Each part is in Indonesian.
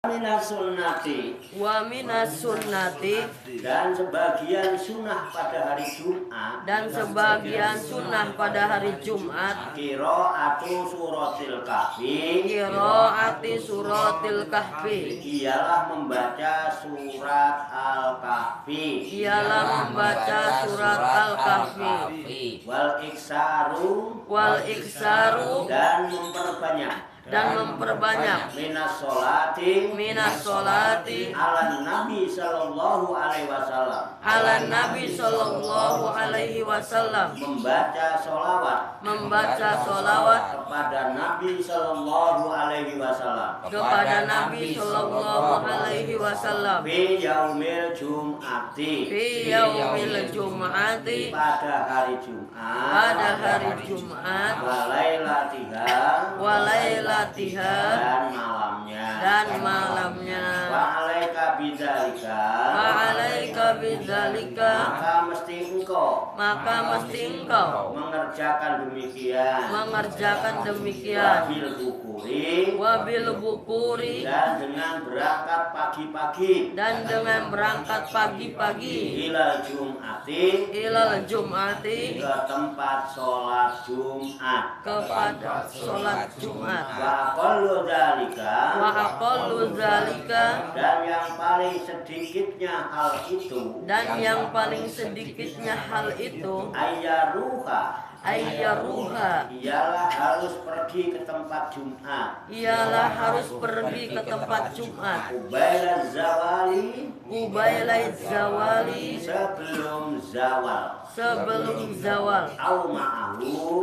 Minas sunnati wa minas sunnati dan sebagian sunnah pada hari Jumat dan sebagian sunnah pada hari Jumat qiraatu suratil kahfi qiraati suratil kahfi ialah membaca surat al-kahfi ialah membaca surat al-kahfi wal iksaru dan memperbanyak minas solati ala Nabi sallallahu alaihi wasallam membaca solawat kepada Nabi sallallahu alaihi wasallam fi yaumil jum'ati pada hari Jumat walailatiha dan malamnya wa alaika bidzalika maka mesti engkau mengerjakan demikian wabil bukuri dan dengan berangkat pagi-pagi ilal jum'ati ke tempat sholat Jumat wa aqallu dzalika dan yang paling sedikitnya hal itu ayyaruha ialah harus pergi ke tempat Jumat ubailaz zawali sebelum zawal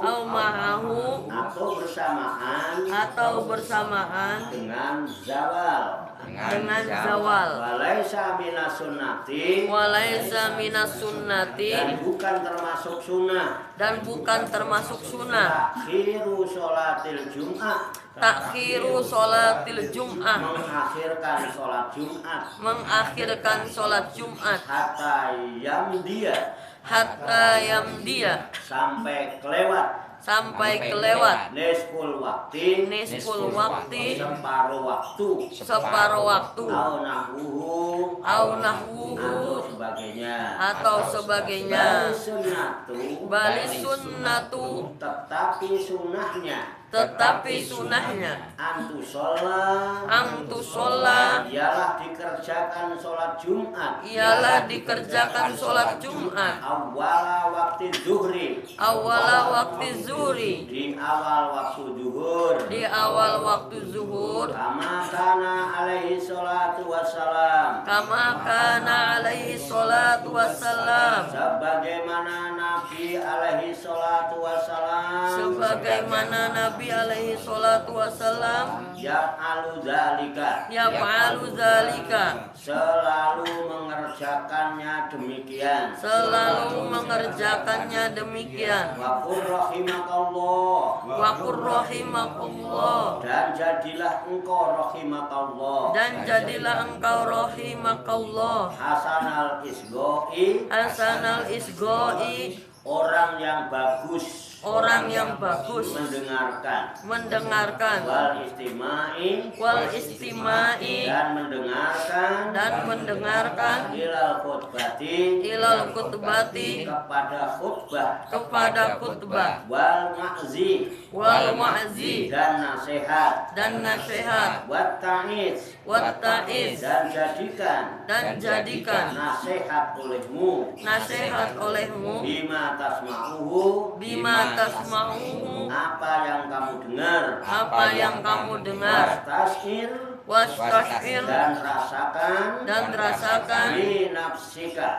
au ma'ahu atau bersamaan dengan zawal walaisa minas sunnati dan bukan termasuk sunnah takhiru sholatil jum'ah mengakhirkan sholat Jumat hatta yamdia sampai kelewat nisful wakti separuh waktu au nahwuhu atau sebagainya bali sunnatu tetapi sunnahnya antusolla ialah dikerjakan sholat Jumat awala waktu zuhri di awal waktu zuhur kama kana alaihi salatu wassalam sebagaimana Nabi alaihi salatu wassalam yaf'alu dzalika selalu mengerjakannya demikian wa qur rahimakallah dan jadilah engkau rahimakallah hasanal isgoi orang yang bagus mendengarkan wal istimai dan mendengarkan ilal khutbati kepada khutbah wal ma'zi dan nasihat wat ta'iz dan jadikan nasihat olehmu bima tasma'uhu apa yang kamu dengar wastashir dan rasakan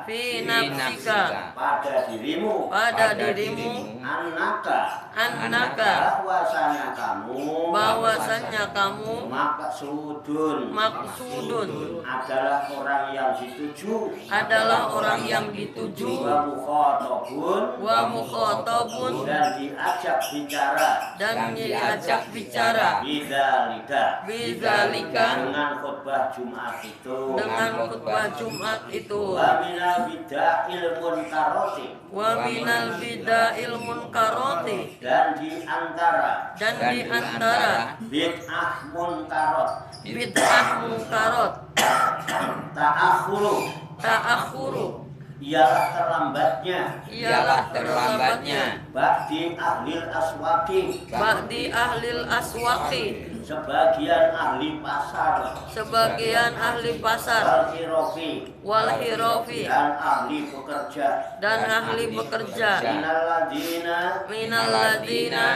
fi nafsika pada dirimu annaka bahwasanya kamu maksudun adalah orang yang dituju wa mukhatabun dan diajak bicara bidzalika dengan khutbah Jumat itu wa minal bid'ahil munkarati dan di antara bid'ah munkarot ta'akhuru ialah terlambatnya ba'di ahlil aswaqi sebagian ahli pasar wal hirofi dan ahli bekerja minal ladina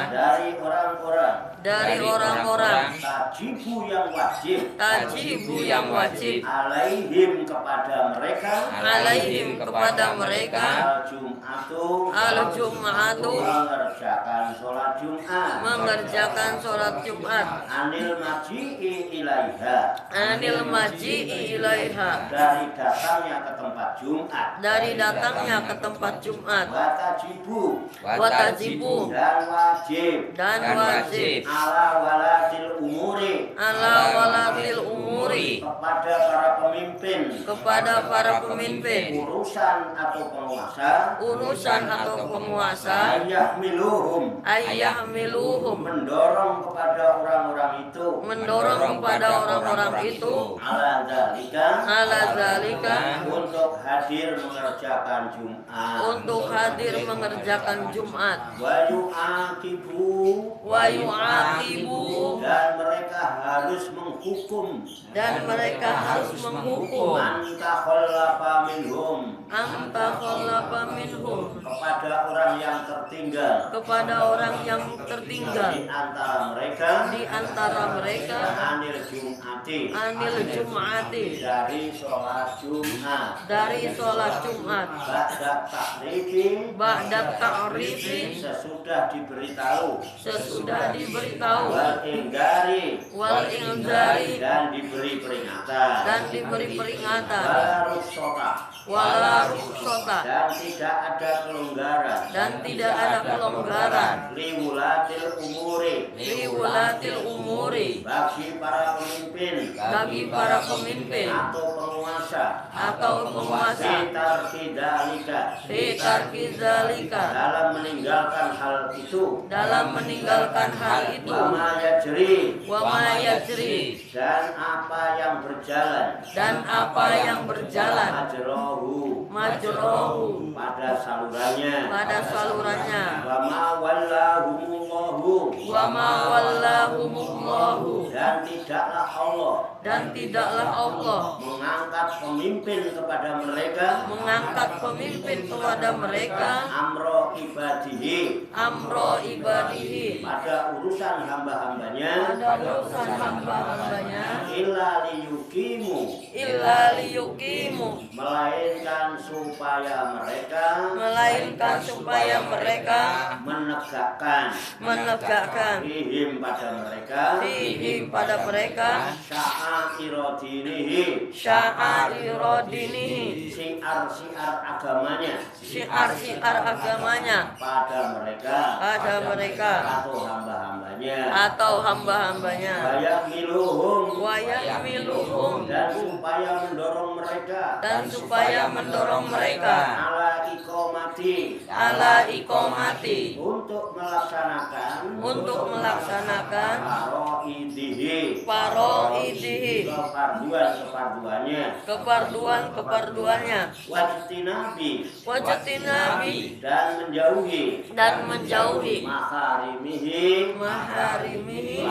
dari orang-orang tajibu yang wajib alaihim kepada mereka al-jum'atu mengerjakan sholat Jumat anil maji'i ilaiha dari datangnya ke tempat Jumat watajibu dan wajib ala walatil umuri kepada para pemimpin urusan atau penguasa ayyahmiluhum mendorong kepada orang-orang itu ala zalika untuk hadir mengerjakan Jumat wa yu'aqibu dan mereka harus menghukum anta khallafa minhum kepada orang yang tertinggal di antara mereka anil jum'ati dari sholat Jumat ba'da ta'rifi sesudah diberitahu wal ingzari dan diberi peringatan wala rukhsata dan tidak ada kelonggaran liwulatil umuri bagi para pemimpin atau penguasa fitarkidalika dalam meninggalkan hal itu wa ma yajri dan apa yang berjalan majrohu pada salurannya wa ma wallahumullahu dan tidaklah Allah mengangkat pemimpin kepada mereka amro ibadihi pada urusan hamba-hambanya illa liyukimu melainkan supaya mereka menegakkan fihim pada mereka sya'airodinihi syiar agamanya pada mereka atau hamba-hambanya wayahmiluhum dan supaya mendorong mereka ala iqomati untuk melaksanakan paroidihi keparduannya wajtinabi dan menjauhi maharimihi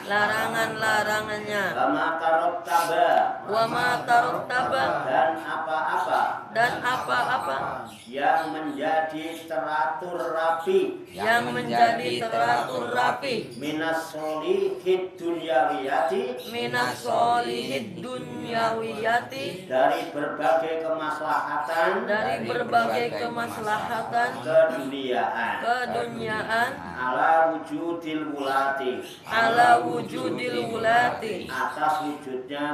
larangan-larangannya wa ma tarattaba dan apa-apa yang menjadi teratur rapi minas solihid dunyawiyati dari berbagai kemaslahatan keduniaan ala wujudil wulati atas wujudnya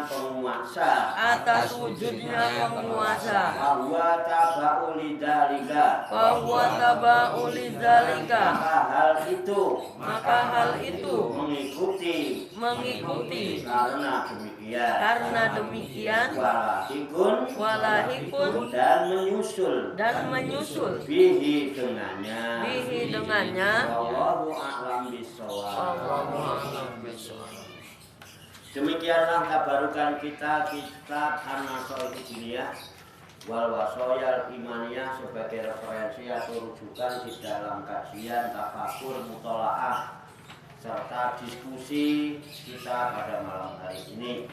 penguasa bahwa taba'u lidzalika. Fahuwa taba'u lidzalika. Maka hal itu mengikuti karena demikian walahikun dan menyusul bihi dengannya. Wallahu a'lam bishawab. Demikianlah tabarukan kita kitab An-Nasaihul Diniyah wal Wasoyal Imaniyah sebagai referensi atau rujukan di dalam kajian tafakur mutolaah serta diskusi kita pada malam hari ini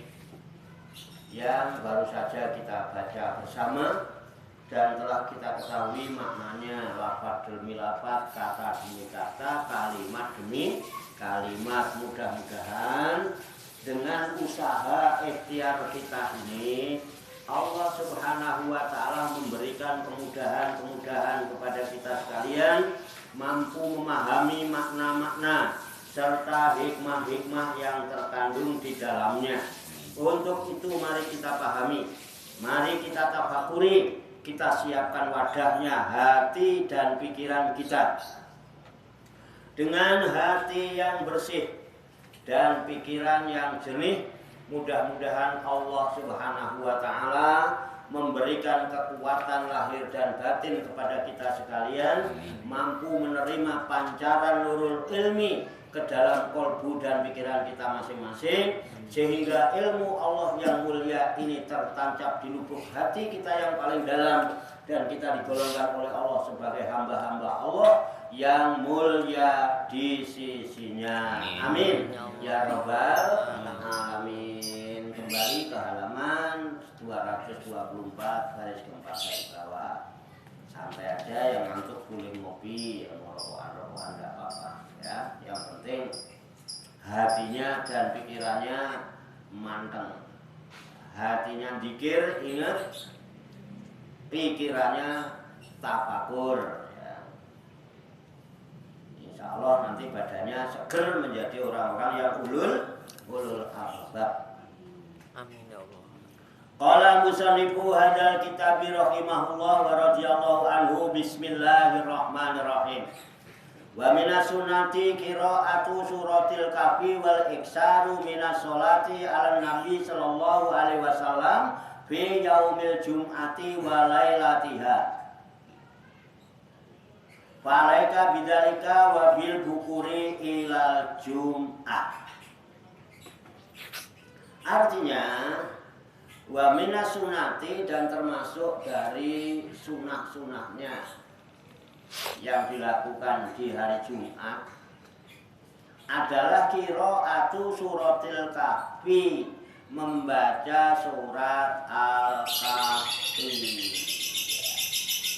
yang baru saja kita baca bersama dan telah kita ketahui maknanya lafaz demi lafaz, kata demi kata, kalimat demi kalimat. Mudah-mudahan dengan usaha ikhtiar kita ini Allah Subhanahu wa Ta'ala memberikan kemudahan-kemudahan kepada kita sekalian, mampu memahami makna-makna serta hikmah-hikmah yang terkandung di dalamnya. Untuk itu mari kita pahami, mari kita tafakuri, kita siapkan wadahnya hati dan pikiran kita dengan hati yang bersih dan pikiran yang jernih. Mudah-mudahan Allah Subhanahu wa Ta'ala memberikan kekuatan lahir dan batin kepada kita sekalian, mampu menerima pancaran nurul ilmi ke dalam kolbu dan pikiran kita masing-masing, sehingga ilmu Allah yang mulia ini tertancap di lubuk hati kita yang paling dalam, dan kita digolongkan oleh Allah sebagai hamba-hamba Allah yang mulia di sisinya. Amin ya rabbal alamin. Kembali ke halaman 224 garis keempat garis bawah. Santai aja, yang ngantuk boleh ngopi, yang mau rokokan enggak apa-apa ya. Yang penting hatinya dan pikirannya manteng. Hatinya dzikir, ingat, pikirannya tafakur. Insya Allah nanti badannya seger menjadi orang-orang yang ulul albab. Amin ya Allah. Qala musannifu hadzal kitab rahimahullah wa radhiyallahu anhu. Bismillahirrahmanirrahim. Wa minas sunnati qira'atu suratil kahfi wal iksaru minas sholati ala nabi sallallahu alaihi wasallam fi yaumil jum'ati wa lailatiha. Falaika bidzalika wa bil bukuri ilal jum'ah. Artinya wa minas sunnati, dan termasuk dari sunnah-sunnahnya yang dilakukan di hari Jumat adalah qira'atu suratil kahfi, membaca surat Al-Kahfi.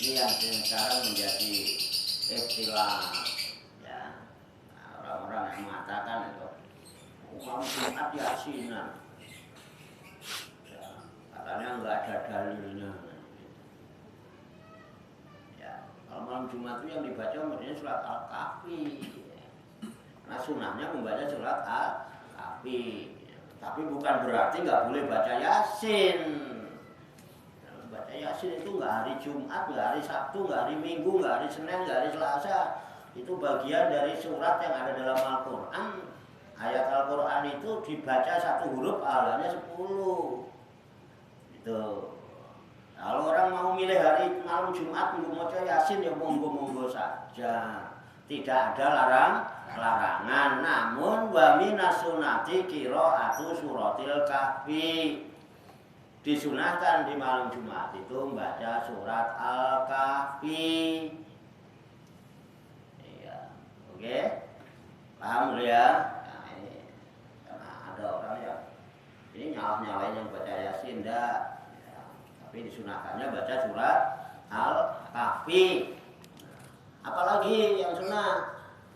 Ini yang sekarang menjadi istilah ya, orang-orang yang mengatakan itu malam Jumat yasinan ya, katanya nggak ada dalilnya ya. Kalau malam Jumat itu yang dibaca maksudnya surat Al-Kahfi, karena sunnahnya membaca surat Al-Kahfi, tapi bukan berarti nggak boleh baca Yasin. Baca Yasin itu nggak hari Jumat, nggak hari Sabtu, nggak hari Minggu, nggak hari Senin, nggak hari Selasa. Itu bagian dari surat yang ada dalam Al-Quran. Ayat Al-Quran itu dibaca satu huruf pahalanya 10. Gitu. Kalau orang mau milih hari malam Jumat untuk baca Yasin ya monggo-monggo saja. Tidak ada larangan. Namun wa minas sunnati qira'atu suratil kahfi. Disunahkan di malam Jumat itu membaca surat Al-Kahfi. Iya, oke, paham ya? Nah, ini karena ada orang yang ini nyalain yang baca Yasin enggak, ya, tapi disunahkannya baca surat Al-Kahfi. Apalagi yang sunnah